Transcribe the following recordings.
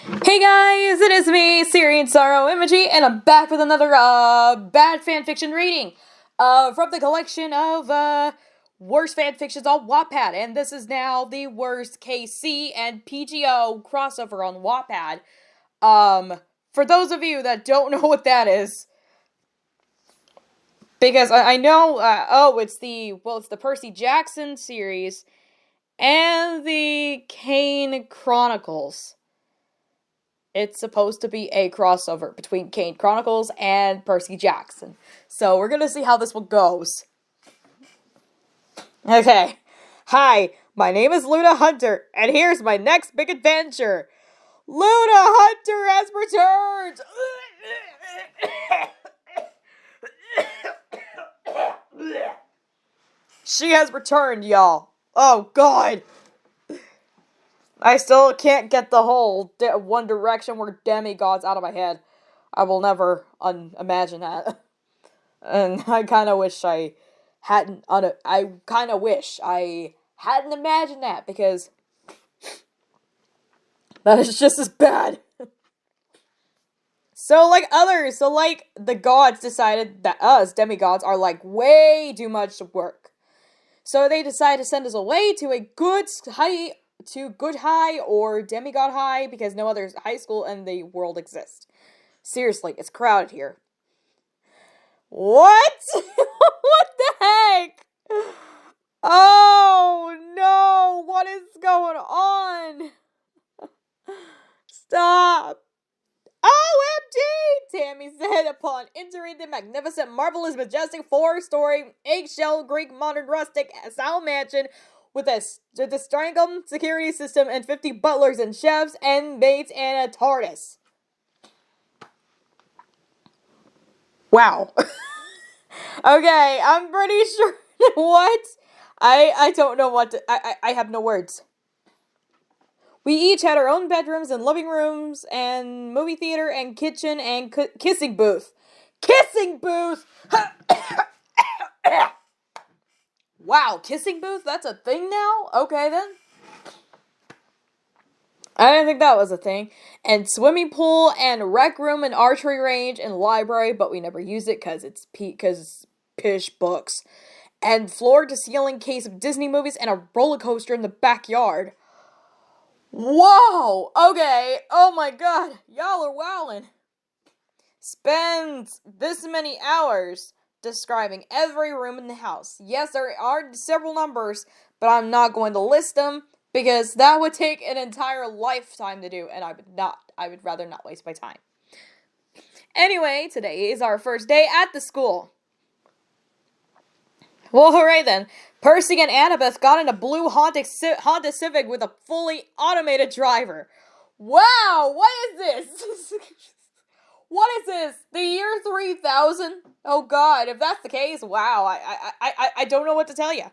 Hey guys, it is me, SearingSorrow Imagery, and I'm back with another bad fanfiction reading from the collection of worst fanfictions on Wattpad, and this is now the worst KC and PJO crossover on Wattpad. For those of you that don't know what that is, because I know, it's the Percy Jackson series and the Kane Chronicles. It's supposed to be a crossover between Kane Chronicles and Percy Jackson. So we're gonna see how this one goes. Okay. Hi, my name is Luna Hunter, and here's my next big adventure. Luna Hunter has returned! She has returned, y'all. Oh, God. I still can't get the whole One Direction were demigods out of my head. I will never imagine that. And I kind of wish I hadn't imagined that, because that is just as bad. So like the gods decided that us, demigods, are like way too much work. So they decided to send us away to a good high or demigod high, because no other high school in the world exists. Seriously, it's crowded here. What? What the heck? Oh no, what is going on? Stop. OMG, Tammy said upon entering the magnificent, marvelous, majestic, four-story, eggshell Greek modern rustic style mansion with a strangled security system and 50 butlers and chefs and maids and a TARDIS. Wow. Okay, I'm pretty sure. What? I don't know what to. I have no words. We each had our own bedrooms and living rooms and movie theater and kitchen and kissing booth. Kissing booth! Wow, kissing booth? That's a thing now? Okay, then. I didn't think that was a thing. And swimming pool and rec room and archery range and library, but we never use it because it's pish books. And floor-to-ceiling case of Disney movies and a roller coaster in the backyard. Whoa! Okay, oh my god, y'all are wowing. Spend this many hours describing every room in the house. Yes, there are several numbers, but I'm not going to list them, because that would take an entire lifetime to do, and I would rather not waste my time. Anyway, today is our first day at the school. Well, alright then. Percy and Annabeth got in a blue Honda Civic with a fully automated driver. Wow, what is this? What is this? The year 3000? Oh god, if that's the case, wow, I don't know what to tell you.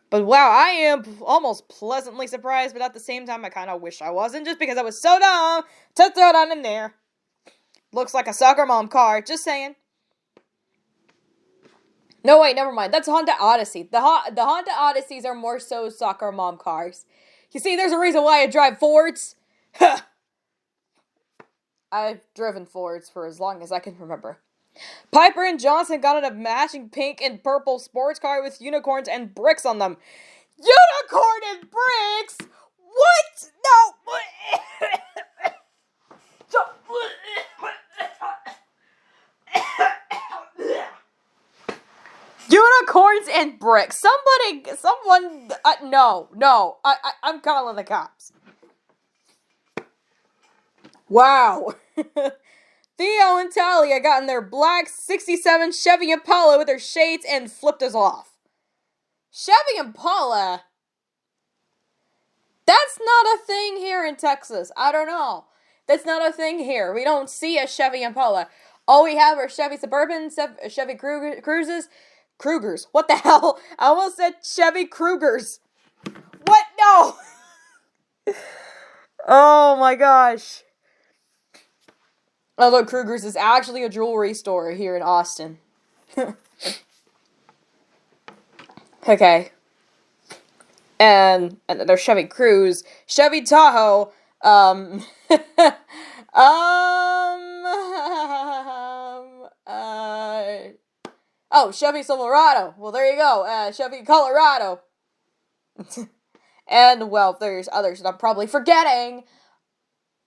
But wow, I am almost pleasantly surprised, but at the same time, I kind of wish I wasn't, just because I was so dumb to throw that in there. Looks like a soccer mom car, just saying. No, wait, never mind. That's Honda Odyssey. The Honda Odysseys are more so soccer mom cars. You see, there's a reason why I drive Fords. I've driven Fords for as long as I can remember. Piper and Johnson got in a matching pink and purple sports car with unicorns and bricks on them. Unicorn and bricks? What? No. Unicorns and bricks. No. I'm calling the cops. Wow. Theo and Talia got in their black 67 Chevy Impala with their shades and flipped us off. Chevy Impala? That's not a thing here in Texas. I don't know. That's not a thing here. We don't see a Chevy Impala. All we have are Chevy Suburbans, Chevy Cruzes. Krugers. What the hell? I almost said Chevy Krugers. What? No! Oh my gosh. Although Krugers is actually a jewelry store here in Austin. Okay. And there's Chevy Cruze, Chevy Tahoe, Um, oh, Chevy Silverado. Well, there you go. Chevy Colorado. And, well, there's others that I'm probably forgetting.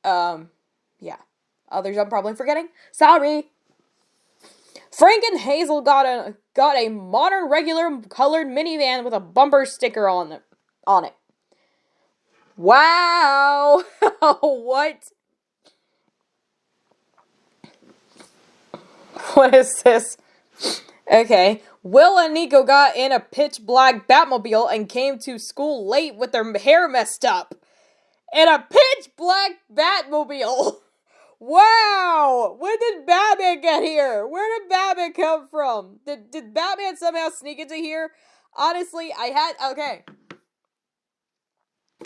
Yeah. Others I'm probably forgetting. Sorry. Frank and Hazel got a modern regular colored minivan with a bumper sticker on it. Wow. What? What is this? Okay. Will and Nico got in a pitch black Batmobile and came to school late with their hair messed up. In a pitch black Batmobile. Wow! When did Batman get here? Where did Batman come from? Did Batman somehow sneak into here? Honestly, okay.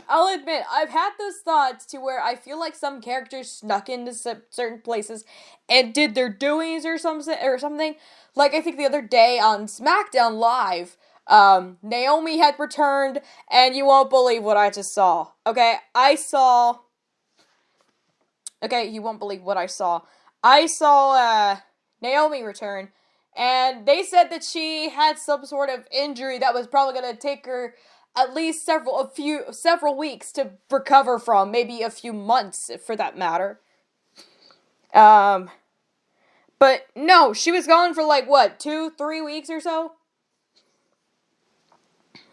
I'll admit, I've had those thoughts to where I feel like some characters snuck into certain places and did their doings or something. Like, I think the other day on SmackDown Live, Naomi had returned, and you won't believe what I just saw. Okay, you won't believe what I saw. I saw, Naomi return, and they said that she had some sort of injury that was probably gonna take her at least several weeks to recover from, maybe a few months for that matter. But no, she was gone for like, what, 2-3 weeks or so?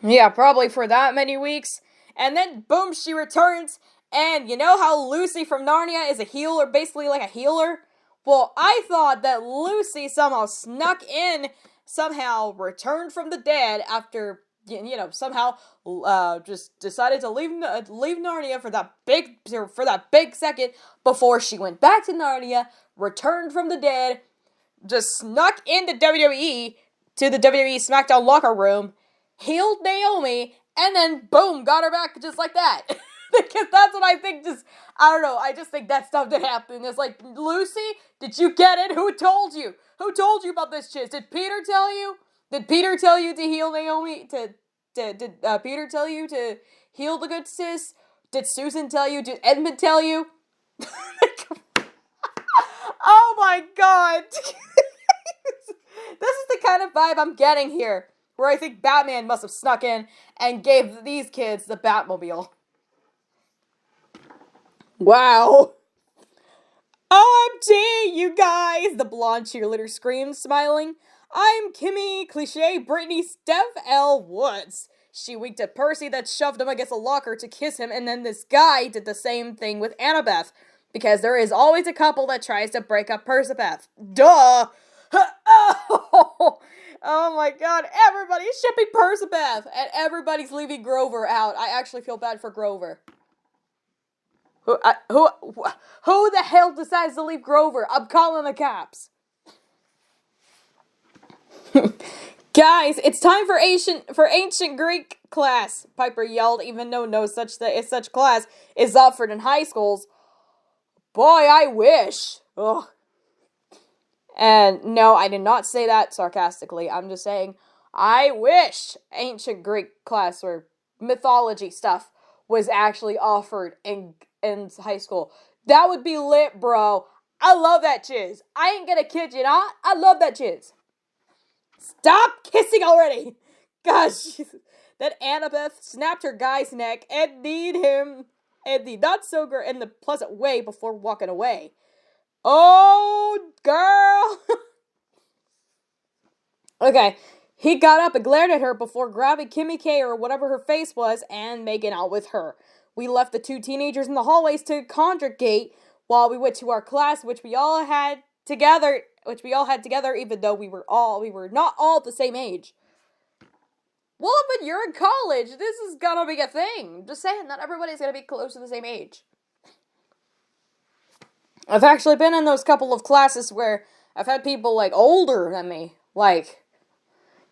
Yeah, probably for that many weeks. And then, boom, she returns, and you know how Lucy from Narnia is a healer, basically like a healer? Well, I thought that Lucy somehow snuck in, somehow returned from the dead after, somehow just decided to leave Narnia for that big second before she went back to Narnia, returned from the dead, just snuck into WWE, to the WWE SmackDown locker room, healed Naomi, and then boom, got her back just like that. Because that's what I think. I don't know. I just think that stuff did happen. It's like, Lucy, did you get it? Who told you? Who told you about this shit? Did Peter tell you? Did Peter tell you to heal Naomi? Did Peter tell you to heal the good sis? Did Susan tell you? Did Edmund tell you? Oh my god. This is the kind of vibe I'm getting here, where I think Batman must have snuck in and gave these kids the Batmobile. Wow. OMG, you guys! The blonde cheerleader screamed, smiling. I'm Kimmy Cliche Brittany Steph L. Woods. She winked at Percy, that shoved him against a locker to kiss him, and then this guy did the same thing with Annabeth. Because there is always a couple that tries to break up Persepheth. Duh! Oh my god, everybody's shipping Persepheth! And everybody's leaving Grover out. I actually feel bad for Grover. Who the hell decides to leave Grover? I'm calling the cops. Guys, it's time for ancient Greek class, Piper yelled, even though no such class is offered in high schools. Boy, I wish. Ugh. And no, I did not say that sarcastically. I'm just saying, I wish ancient Greek class or mythology stuff was actually offered in high school. That would be lit, bro. I love that chiz. I ain't gonna kid you not. I love that chiz. Stop kissing already. Gosh, that Annabeth snapped her guy's neck and kneed him in the not so good in the pleasant way before walking away. Oh, girl. Okay, he got up and glared at her before grabbing Kimmy K or whatever her face was and making out with her. We left the two teenagers in the hallways to congregate while we went to our class, which we all had together, even though we were not all the same age. Well, but you're in college. This is gonna be a thing. Just saying, not everybody's gonna be close to the same age. I've actually been in those couple of classes where I've had people, like, older than me. Like,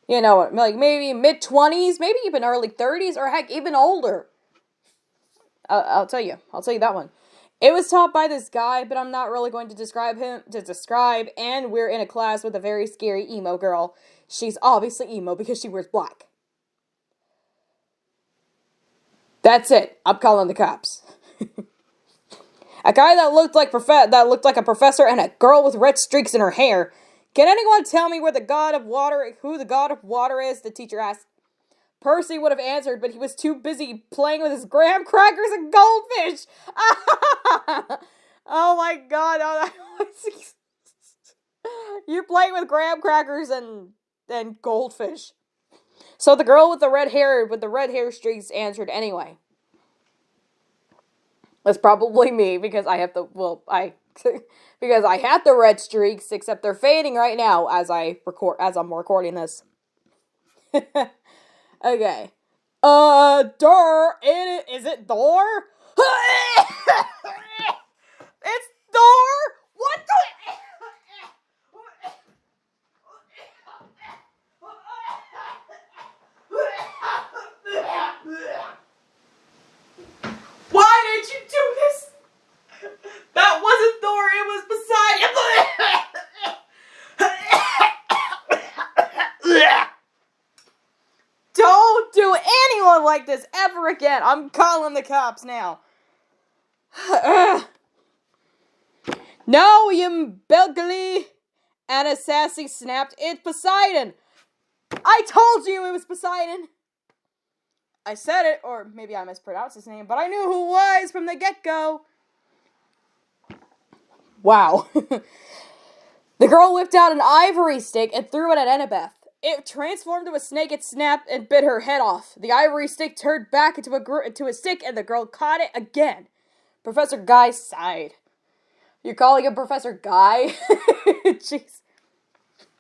like maybe mid-20s, maybe even early 30s, or heck, even older. I'll tell you that one. It was taught by this guy, but I'm not really going to describe, and we're in a class with a very scary emo girl. She's obviously emo because she wears black. That's it. I'm calling the cops. A guy that looked like a professor, and a girl with red streaks in her hair. Can anyone tell me who the god of water is? The teacher asked. Percy would have answered, but he was too busy playing with his graham crackers and goldfish. Oh my god. You're playing with graham crackers and goldfish. So the girl with the red hair streaks answered anyway. That's probably me because I have because I had the red streaks, except they're fading right now as I'm recording this. Okay. Is it Thor? It's Thor? What the? Why did you do this? That wasn't Thor, it was Poseidon. Don't do anyone like this ever again. I'm calling the cops now. No, you belgly. Anna sassy snapped. It's Poseidon. I told you it was Poseidon. I said it, or maybe I mispronounced his name, but I knew who it was from the get-go. Wow. The girl whipped out an ivory stick and threw it at Annabeth. It transformed into a snake, it snapped and bit her head off. The ivory stick turned back into a stick, and the girl caught it again. Professor Guy sighed. You're calling him Professor Guy? Jeez.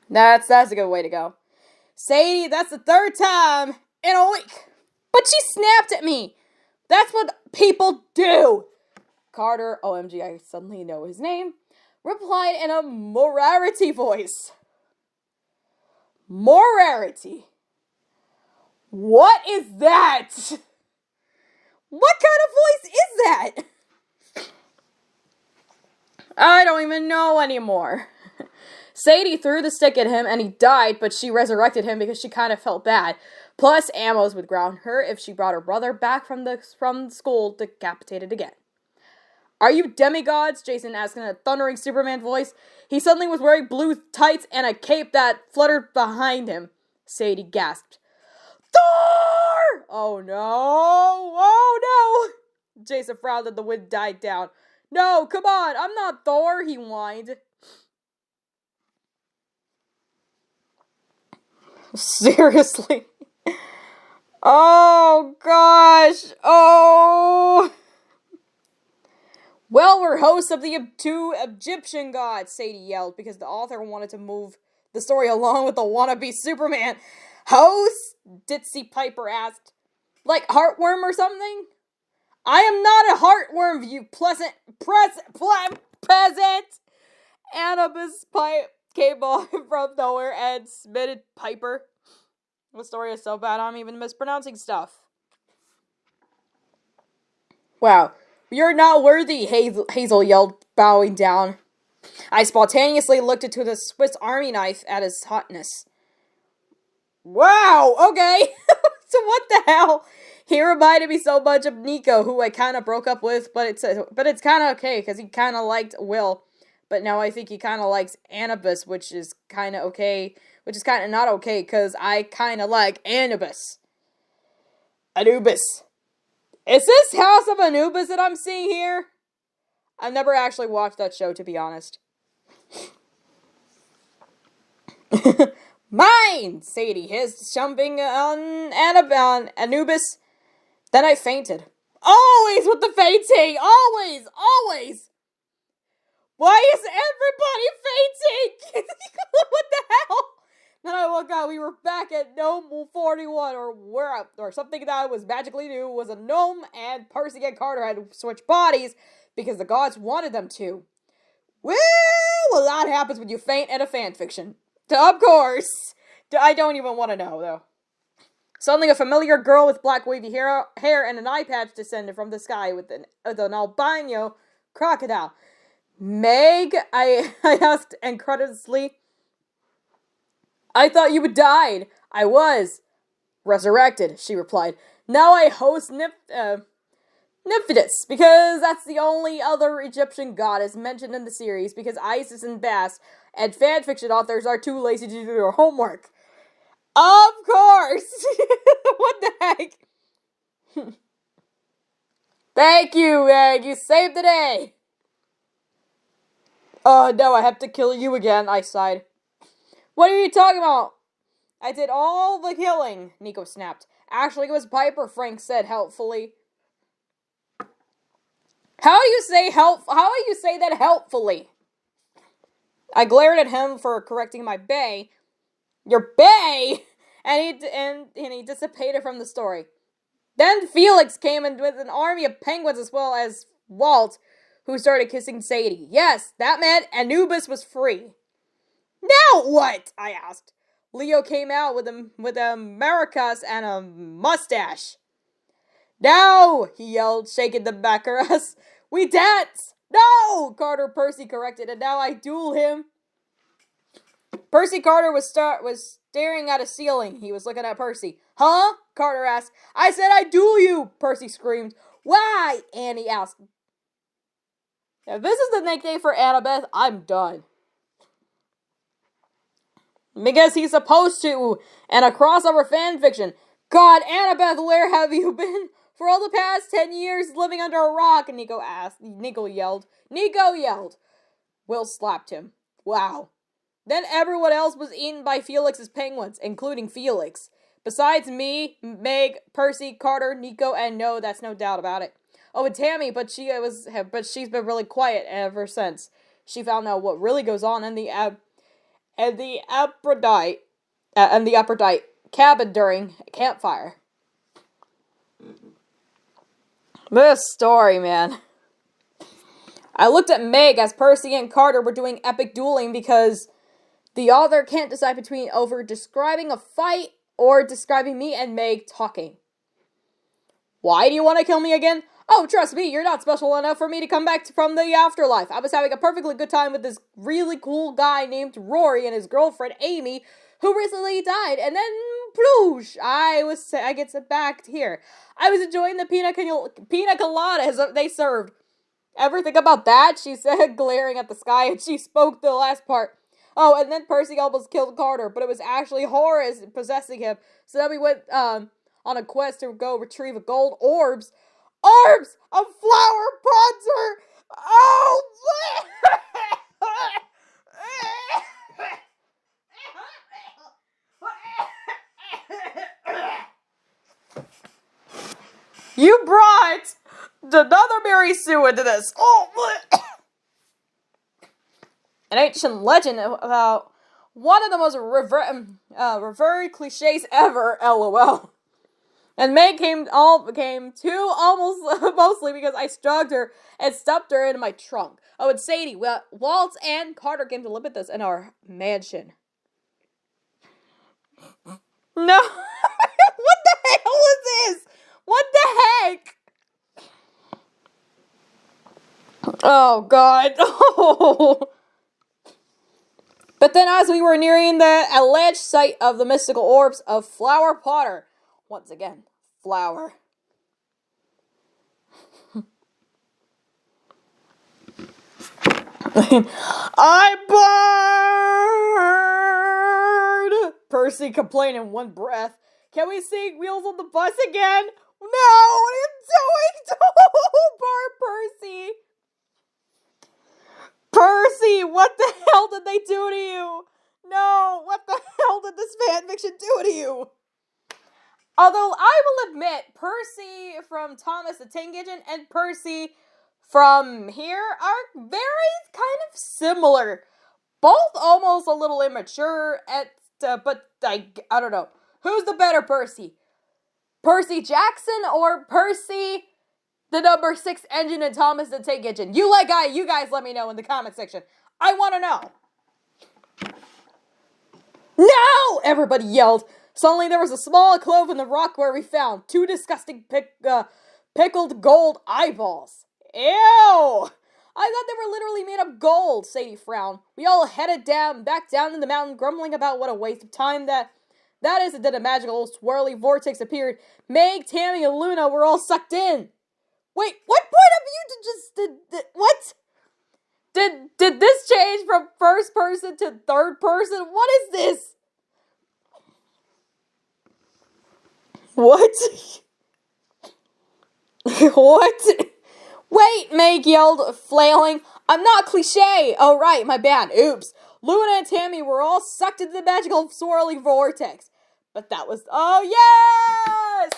That's a good way to go. Sadie, that's the third time in a week. But she snapped at me. That's what people do. Carter, OMG, I suddenly know his name, replied in a Morarity voice. Morarity. What is that? What kind of voice is that? I don't even know anymore. Sadie threw the stick at him and he died, but she resurrected him because she kind of felt bad. Plus, Amos would ground her if she brought her brother back from school decapitated again. Are you demigods? Jason asked in a thundering Superman voice. He suddenly was wearing blue tights and a cape that fluttered behind him. Sadie gasped. Thor! Oh no! Oh no! Jason frowned and the wind died down. No, come on, I'm not Thor, he whined. Seriously? Oh gosh! Oh! Well, we're hosts of the two Egyptian gods, Sadie yelled, because the author wanted to move the story along with the wannabe Superman. Host? Ditzy Piper asked. Like heartworm or something? I am not a heartworm, you pleasant peasant! Annabeth's pipe came off from nowhere and smitted Piper. The story is so bad I'm even mispronouncing stuff. Wow. You're not worthy, Hazel yelled, bowing down. I spontaneously looked into the Swiss Army knife at his hotness. Wow, okay. So what the hell? He reminded me so much of Nico, who I kind of broke up with, but it's kind of okay, because he kind of liked Will. But now I think he kind of likes Anubis, which is kind of okay, which is kind of not okay, because I kind of like Anubis. Anubis. Is this House of Anubis that I'm seeing here? I've never actually watched that show, to be honest. Mine! Sadie hissed, jumping on Anubis. Then I fainted. Always with the fainting! Always! Always! Why is everybody fainting? What the hell? Then I woke up, we were back at Gnome 41, or something that was magically new, was a gnome, and Percy and Carter had switched bodies, because the gods wanted them to. Well, a lot happens when you faint in a fanfiction. Of course. I don't even want to know, though. Suddenly, a familiar girl with black wavy hair and an eye patch descended from the sky with an albino crocodile. Meg, I asked incredulously. I thought you had died. I was. Resurrected, she replied. Now I host Nephthys, because that's the only other Egyptian goddess mentioned in the series, because Isis and Bast and fanfiction authors are too lazy to do their homework. Of course! What the heck? Thank you, Meg, you saved the day! Oh no, I have to kill you again, I sighed. What are you talking about? I did all the killing, Nico snapped. Actually, it was Piper, Frank said helpfully. How do you say that helpfully? I glared at him for correcting my bay. Your bay? And he dissipated from the story. Then Felix came in with an army of penguins as well as Walt, who started kissing Sadie. Yes, that meant Anubis was free. Now what? I asked. Leo came out with a maracas and a mustache. Now, he yelled, shaking the back of us. We dance! No! Percy corrected, and now I duel him. Percy Carter was staring at a ceiling. He was looking at Percy. Huh? Carter asked. I said I duel you! Percy screamed. Why? Annie asked. If this is the nickname for Annabeth, I'm done. Because he's supposed to, and a crossover fanfiction. God, Annabeth, where have you been? For all the past 10 years living under a rock, Nico yelled. Will slapped him. Wow. Then everyone else was eaten by Felix's penguins, including Felix. Besides me, Meg, Percy, Carter, Nico, and no, that's no doubt about it. Oh, and Tammy, but she's been really quiet ever since. She found out what really goes on in the Aphrodite cabin during a campfire. This story, man. I looked at Meg as Percy and Carter were doing epic dueling because the author can't decide between over describing a fight or describing me and Meg talking. Why do you want to kill me again? Oh, trust me, you're not special enough for me to come back from the afterlife. I was having a perfectly good time with this really cool guy named Rory and his girlfriend Amy, who recently died, and then ploosh, I get sent back here. I was enjoying the pina coladas they served. Ever think about that? She said, glaring at the sky, and she spoke the last part. Oh, and then Percy almost killed Carter, but it was actually Horace possessing him. So then we went on a quest to go retrieve gold orbs. Orbs of flower bronzer! Oh! You brought another Mary Sue into this. Oh! An ancient legend about one of the most revered cliches ever, lol. And Meg came too almost mostly because I struck her and stuffed her into my trunk. Oh, and Sadie, Walt and Carter came to live with us in our mansion. No. What the hell is this? What the heck? Oh, God. Oh. But then as we were nearing the alleged site of the mystical orbs of Flower Potter, once again, flower. I burned! Percy complained in one breath. Can we see Wheels on the Bus again? No! What are you doing? Don't burn Percy! Percy, what the hell did they do to you? No, what the hell did this fanfiction do to you? Although I will admit, Percy from Thomas the Tank Engine and Percy from here are very kind of similar. Both almost a little immature, but I don't know. Who's the better Percy? Percy Jackson or Percy, the number 6 engine in Thomas the Tank Engine? You guys let me know in the comment section. I want to know. No! Everybody yelled. Suddenly there was a small clove in the rock where we found 2 disgusting pickled gold eyeballs. Ew! I thought they were literally made of gold, Sadie frowned. We all headed back down in the mountain, grumbling about what a waste of time that is, and then a magical swirly vortex appeared. Meg, Tammy, and Luna were all sucked in. Wait, what point of view what? Did this change from first person to third person? What is this? What? What? Wait, Meg yelled, flailing. I'm not cliche. Oh, right, my bad. Oops. Luna and Tammy were all sucked into the magical swirly vortex. But that was... Oh, yes!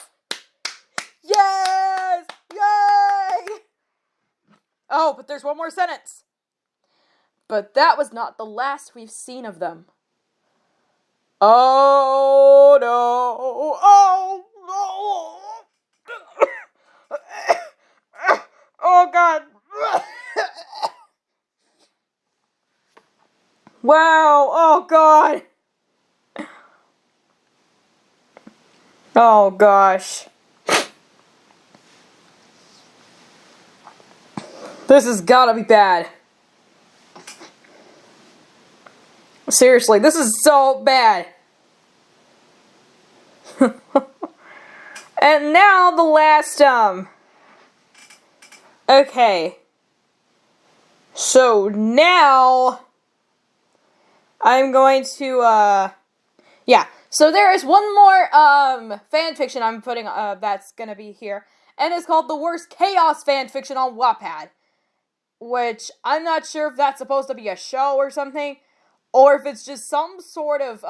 Yes! Yay! Oh, but there's one more sentence. But that was not the last we've seen of them. Oh, no. Oh, no. Oh, God. Wow. Oh, God. Oh, gosh. This has gotta be bad. Seriously, this is so bad. And now the last, okay. So now I'm going to, yeah. So there is one more, fanfiction I'm putting, that's gonna be here. And it's called The Worst Chaos Fanfiction on Wattpad. Which, I'm not sure if that's supposed to be a show or something. Or if it's just some sort of,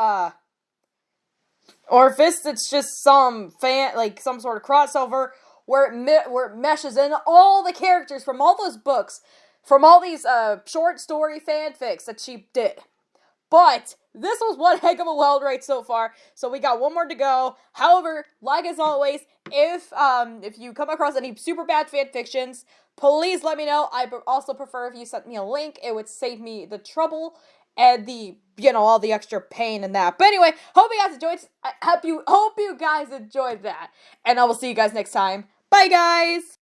or if it's just some some sort of crossover where it meshes in all the characters from all those books, from all these, short story fanfics that she did. But this was one heck of a wild ride so far, so we got one more to go. However, like as always, if you come across any super bad fanfictions, please let me know. I also prefer if you sent me a link. It would save me the trouble and the, all the extra pain and that. But anyway, hope you guys enjoyed. I hope you guys enjoyed that. And I will see you guys next time. Bye, guys!